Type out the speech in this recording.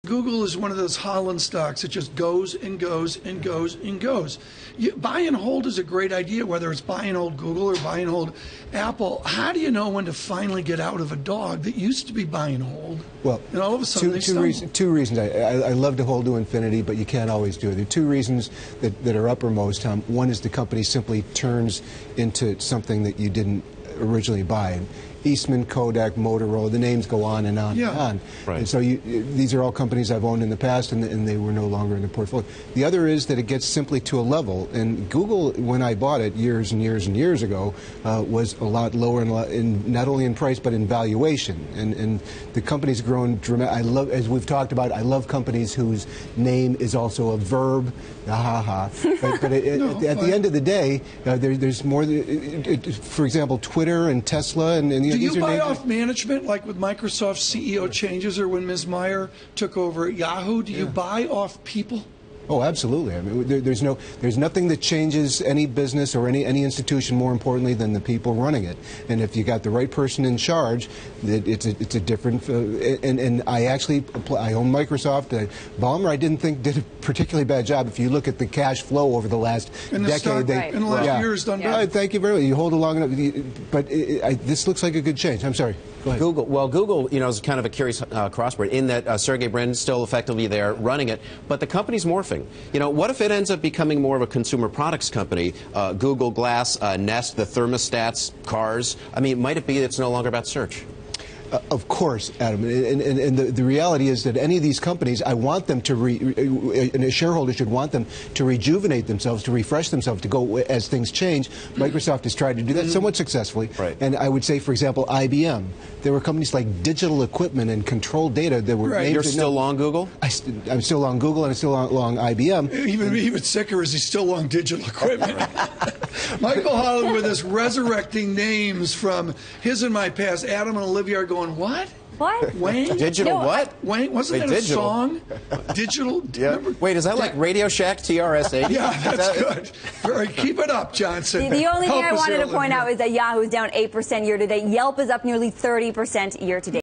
Google is one of those Holland stocks that just goes and goes and goes and goes. Buy and hold is a great idea, whether it's buy and hold Google or buy and hold Apple. How do you know when to finally get out of a dog that used to be buy and hold? Well, and all of a sudden two reasons. I love to hold to infinity, but you can't always do it. There are two reasons that are uppermost. One is the company simply turns into something that you didn't originally buy. Eastman, Kodak, Motorola, the names go on and on and on. Right. And so these are all companies I've owned in the past, and they were no longer in the portfolio. The other is that it gets simply to a level, and Google, when I bought it years and years and years ago, was a lot lower in not only in price but in valuation. And the company's grown dramatically. I love, as we've talked about, I love companies whose name is also a verb. But at the end of the day, there's more. For example, Twitter and Tesla and do you buy off management, like with Microsoft's CEO changes or when Ms. Mayer took over at Yahoo? Do you buy off people? Oh, absolutely. I mean, there's nothing that changes any business or any institution more importantly than the people running it. And if you got the right person in charge, it's a different. And I own Microsoft. Ballmer, I didn't think did a particularly bad job. If you look at the cash flow over the last decade, in the last year has done better. Thank you very much. You hold it long enough, but this looks like a good change. I'm sorry. Go ahead. Google, is kind of a curious crossbreed in that Sergey Brin's still effectively there running it, but the company's morphing. What if it ends up becoming more of a consumer products company? Google Glass, Nest, the thermostats, cars. I mean, might it be that it's no longer about search? Of course, Adam. And the reality is that any of these companies, I want them to, and a shareholder should want them to rejuvenate themselves, to refresh themselves, to go as things change. Microsoft has tried to do that somewhat successfully. Right. And I would say, for example, IBM. There were companies like Digital Equipment and Control Data that were named. You're still long Google? I'm still long Google, and I'm still long IBM. Even sicker is he's still long Digital Equipment. Michael Holland with us, resurrecting names from his and my past. Adam and Olivia are going, what? What? Wayne? Digital what? Wayne, wasn't that a song? Digital? Yeah. Wait, is that like Radio Shack TRS-80? Yeah, that's good. All right, keep it up, Johnson. The only thing I wanted to point out is that Yahoo is down 8% year to date. Yelp is up nearly 30% year to date.